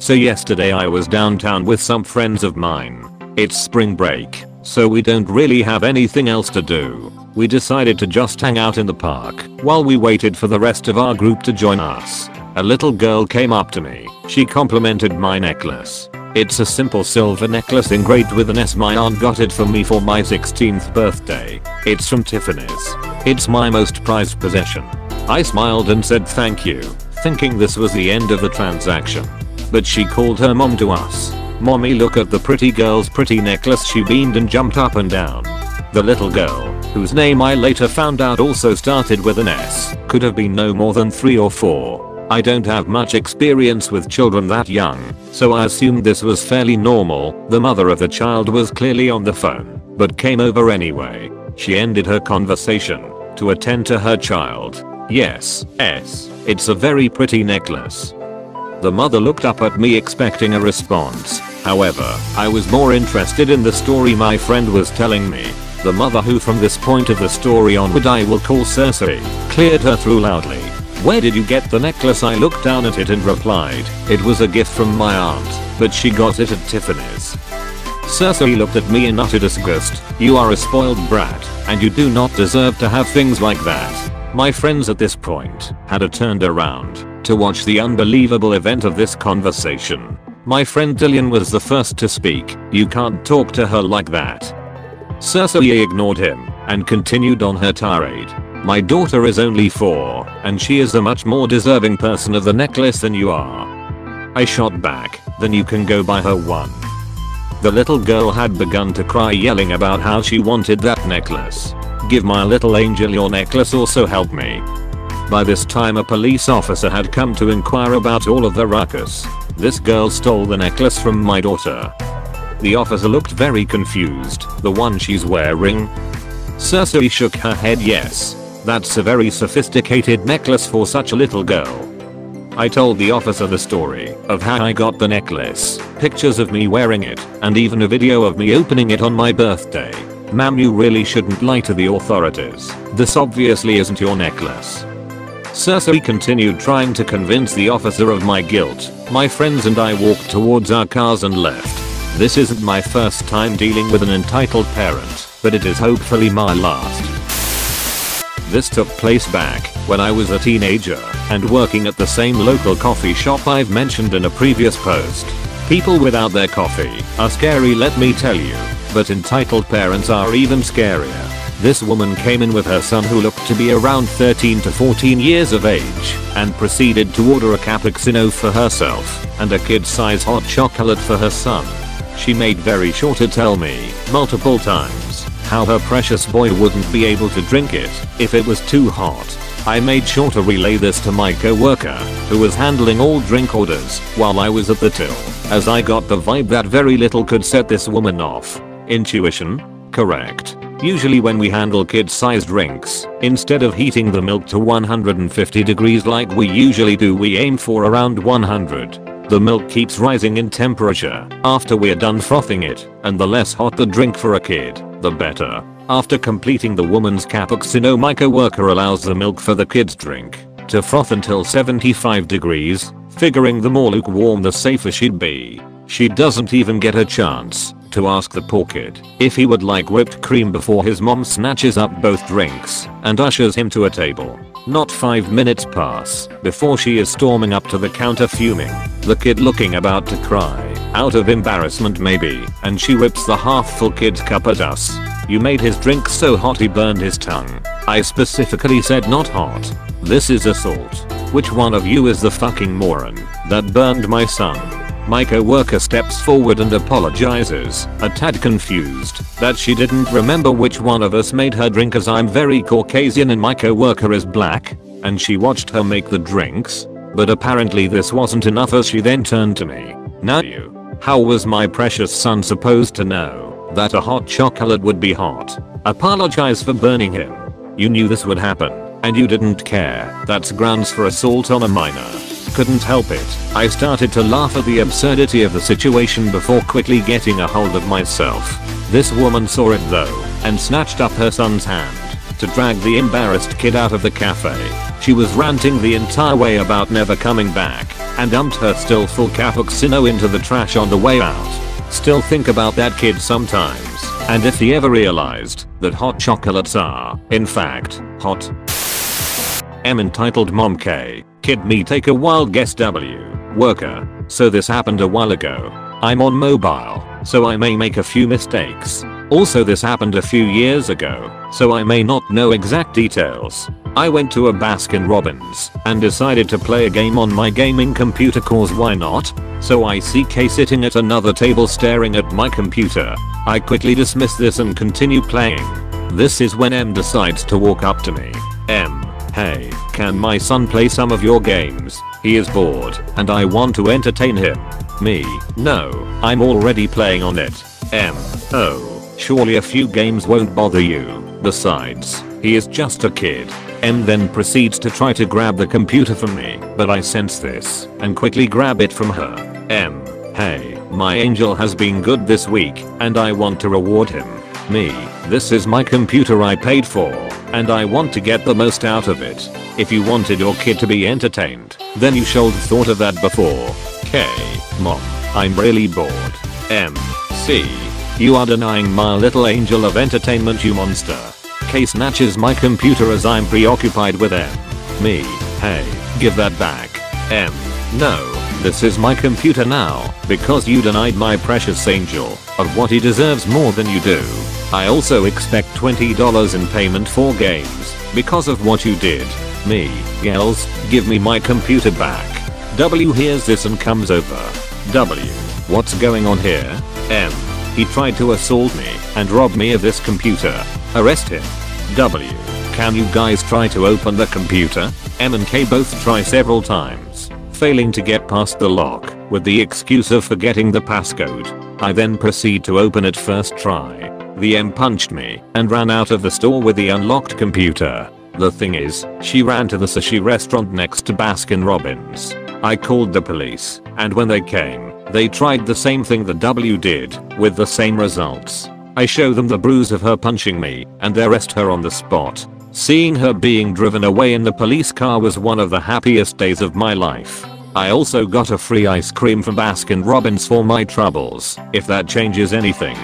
So yesterday I was downtown with some friends of mine. It's spring break, so we don't really have anything else to do. We decided to just hang out in the park while we waited for the rest of our group to join us. A little girl came up to me. She complimented my necklace. It's a simple silver necklace engraved with an S. My aunt got it for me for my 16th birthday. It's from Tiffany's. It's my most prized possession. I smiled and said thank you, thinking this was the end of the transaction. But she called her mom to us. "Mommy, look at the pretty girl's pretty necklace." She beamed and jumped up and down. The little girl, whose name I later found out also started with an S, could have been no more than 3 or 4. I don't have much experience with children that young, so I assumed this was fairly normal. The mother of the child was clearly on the phone, but came over anyway. She ended her conversation to attend to her child. "Yes, it's a very pretty necklace." The mother looked up at me expecting a response. However, I was more interested in the story my friend was telling me. The mother, who from this point of the story onward I will call Cersei, cleared her through loudly. "Where did you get the necklace?" I looked down at it and replied, "It was a gift from my aunt, but she got it at Tiffany's." Cersei looked at me in utter disgust. "You are a spoiled brat, and you do not deserve to have things like that." My friends at this point had turned around to watch the unbelievable event of this conversation. My friend Dillian was the first to speak. "You can't talk to her like that." Cersei ignored him and continued on her tirade. "My daughter is only 4, and she is a much more deserving person of the necklace than you are." I shot back, "Then you can go buy her one." The little girl had begun to cry, yelling about how she wanted that necklace. "Give my little angel your necklace, also help me." By this time a police officer had come to inquire about all of the ruckus. "This girl stole the necklace from my daughter." The officer looked very confused. "The one she's wearing?" Cersei shook her head. "Yes. That's a very sophisticated necklace for such a little girl." I told the officer the story of how I got the necklace, pictures of me wearing it, and even a video of me opening it on my birthday. "Ma'am, you really shouldn't lie to the authorities. This obviously isn't your necklace." Cersei continued trying to convince the officer of my guilt. My friends and I walked towards our cars and left. This isn't my first time dealing with an entitled parent, but it is hopefully my last. This took place back when I was a teenager and working at the same local coffee shop I've mentioned in a previous post. People without their coffee are scary, let me tell you, but entitled parents are even scarier. This woman came in with her son, who looked to be around 13 to 14 years of age, and proceeded to order a cappuccino for herself and a kid-size hot chocolate for her son. She made very sure to tell me multiple times how her precious boy wouldn't be able to drink it if it was too hot. I made sure to relay this to my co-worker, who was handling all drink orders while I was at the till, as I got the vibe that very little could set this woman off. Intuition? Correct. Usually when we handle kid-sized drinks, instead of heating the milk to 150 degrees like we usually do, we aim for around 100. The milk keeps rising in temperature after we're done frothing it, and the less hot the drink for a kid, the better. After completing the woman's cappuccino, my co-worker allows the milk for the kid's drink to froth until 75 degrees, figuring the more lukewarm the safer she'd be. She doesn't even get a chance to ask the poor kid if he would like whipped cream before his mom snatches up both drinks and ushers him to a table. Not 5 minutes pass before she is storming up to the counter fuming, the kid looking about to cry, out of embarrassment maybe, and she whips the half-full kid's cup at us. "You made his drink so hot he burned his tongue." I specifically said not hot. This is assault. Which one of you is the fucking moron that burned my son? My co-worker steps forward and apologizes, a tad confused that she didn't remember which one of us made her drink, as I'm very Caucasian and my co-worker is black, and she watched her make the drinks. But apparently this wasn't enough, as she then turned to me. "Now you, how was my precious son supposed to know that a hot chocolate would be hot? Apologize for burning him. You knew this would happen, and you didn't care. That's grounds for assault on a minor." Couldn't help it. I started to laugh at the absurdity of the situation before quickly getting a hold of myself. This woman saw it though, and snatched up her son's hand to drag the embarrassed kid out of the cafe. She was ranting the entire way about never coming back and dumped her still full cappuccino into the trash on the way out. Still think about that kid sometimes, and if he ever realized that hot chocolates are, in fact, hot. M entitled Mom K. Kid me take a wild guess W. Worker. So this happened a while ago. I'm on mobile, so I may make a few mistakes. Also this happened a few years ago, so I may not know exact details. I went to a Baskin Robbins and decided to play a game on my gaming computer cause why not? So I see K sitting at another table staring at my computer. I quickly dismiss this and continue playing. This is when M decides to walk up to me. M. Hey, can my son play some of your games? He is bored and I want to entertain him. Me. No, I'm already playing on it. M. Oh. Surely a few games won't bother you. Besides, he is just a kid. M then proceeds to try to grab the computer from me, but I sense this and quickly grab it from her. M. Hey, my angel has been good this week and I want to reward him. Me. This is my computer I paid for and I want to get the most out of it. If you wanted your kid to be entertained, then you should have thought of that before. K. Mom, I'm really bored. M. C. You are denying my little angel of entertainment, you monster. K snatches my computer as I'm preoccupied with M. Me. Hey, give that back. M. No, this is my computer now because you denied my precious angel of what he deserves more than you do. I also expect $20 in payment for games because of what you did. Me. Yells, give me my computer back. W hears this and comes over. W. What's going on here? M. He tried to assault me and rob me of this computer. Arrest him. W. Can you guys try to open the computer? M and K both try several times, failing to get past the lock with the excuse of forgetting the passcode. I then proceed to open it first try. The M punched me and ran out of the store with the unlocked computer. The thing is, she ran to the sushi restaurant next to Baskin Robbins. I called the police, and when they came, they tried the same thing the W did, with the same results. I show them the bruise of her punching me, and they arrest her on the spot. Seeing her being driven away in the police car was one of the happiest days of my life. I also got a free ice cream from Baskin Robbins for my troubles, if that changes anything.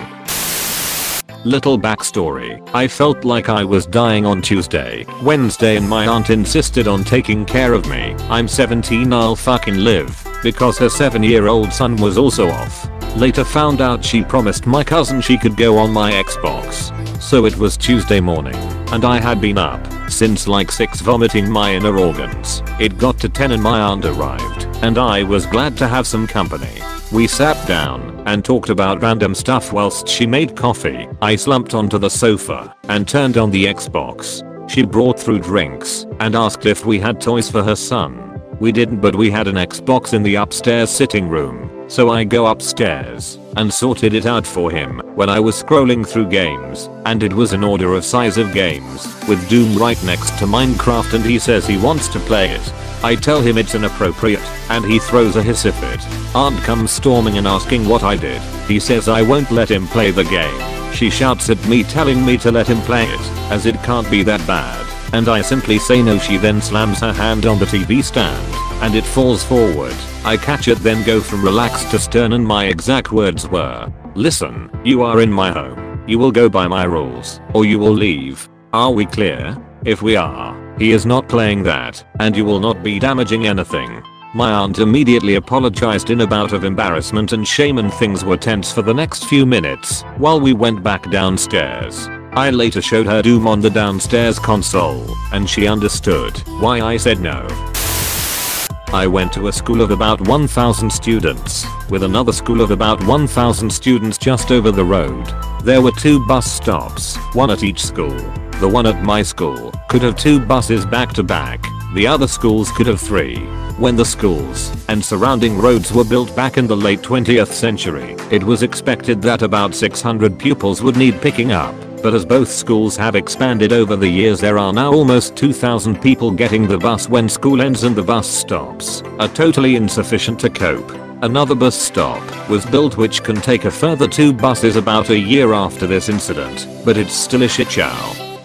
Little backstory. I felt like I was dying on Tuesday, Wednesday and my aunt insisted on taking care of me. I'm 17, I'll fucking live, because her 7-year-old son was also off. Later found out she promised my cousin she could go on my Xbox. So it was Tuesday morning, and I had been up since like 6 vomiting my inner organs. It got to 10 and my aunt arrived, and I was glad to have some company. We sat down and talked about random stuff whilst she made coffee. I slumped onto the sofa and turned on the Xbox. She brought through drinks and asked if we had toys for her son. We didn't, but we had an Xbox in the upstairs sitting room, so I go upstairs and sorted it out for him when I was scrolling through games, and it was in order of size of games, with Doom right next to Minecraft, and he says he wants to play it. I tell him it's inappropriate, and he throws a hissy fit. Aunt comes storming and asking what I did. He says I won't let him play the game. She shouts at me telling me to let him play it, as it can't be that bad. And I simply say no. She then slams her hand on the TV stand, and it falls forward. I catch it, then go from relaxed to stern, and my exact words were, "Listen, you are in my home. You will go by my rules, or you will leave. Are we clear? If we are, he is not playing that, and you will not be damaging anything." My aunt immediately apologized in a bout of embarrassment and shame, and things were tense for the next few minutes while we went back downstairs. I later showed her Doom on the downstairs console, and she understood why I said no. I went to a school of about 1,000 students, with another school of about 1,000 students just over the road. There were 2 bus stops, one at each school. The one at my school could have 2 buses back to back. The other schools could have 3. When the schools and surrounding roads were built back in the late 20th century, it was expected that about 600 pupils would need picking up. But as both schools have expanded over the years, there are now almost 2,000 people getting the bus when school ends, and the bus stops are totally insufficient to cope. Another bus stop was built which can take a further 2 buses about a year after this incident, but it's still a shit show.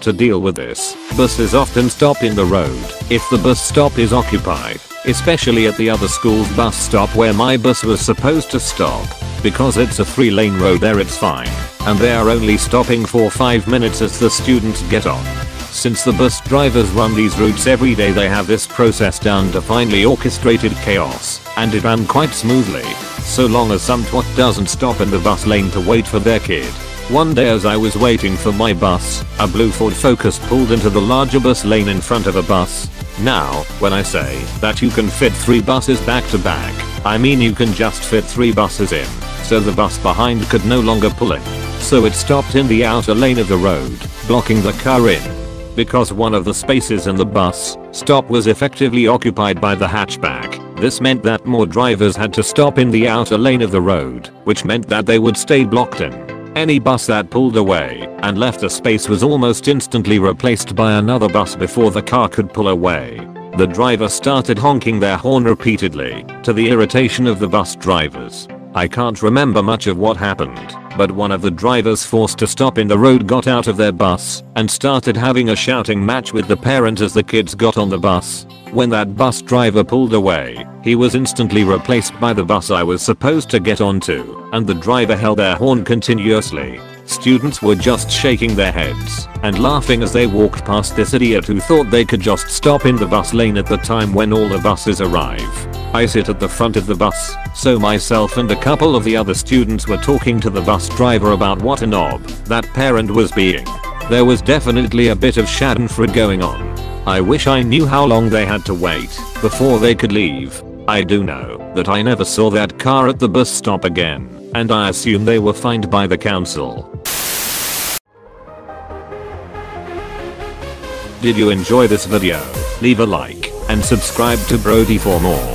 To deal with this, buses often stop in the road if the bus stop is occupied, especially at the other school's bus stop where my bus was supposed to stop. Because it's a 3-lane road there it's fine, and they are only stopping for 5 minutes as the students get on. Since the bus drivers run these routes every day, they have this process down to finely orchestrated chaos, and it ran quite smoothly, so long as some twat doesn't stop in the bus lane to wait for their kid. One day as I was waiting for my bus, a blue Ford Focus pulled into the larger bus lane in front of a bus. Now, when I say that you can fit 3 buses back to back, I mean you can just fit 3 buses in, so the bus behind could no longer pull in. So it stopped in the outer lane of the road, blocking the car in. Because one of the spaces in the bus stop was effectively occupied by the hatchback, this meant that more drivers had to stop in the outer lane of the road, which meant that they would stay blocked in. Any bus that pulled away and left a space was almost instantly replaced by another bus before the car could pull away. The driver started honking their horn repeatedly, to the irritation of the bus drivers. I can't remember much of what happened, but one of the drivers forced to stop in the road got out of their bus and started having a shouting match with the parent as the kids got on the bus. When that bus driver pulled away, he was instantly replaced by the bus I was supposed to get onto, and the driver held their horn continuously. Students were just shaking their heads and laughing as they walked past this idiot who thought they could just stop in the bus lane at the time when all the buses arrive. I sit at the front of the bus, so myself and a couple of the other students were talking to the bus driver about what a knob that parent was being. There was definitely a bit of schadenfreude going on. I wish I knew how long they had to wait before they could leave. I do know that I never saw that car at the bus stop again, and I assume they were fined by the council. Did you enjoy this video? Leave a like and subscribe to Brody for more.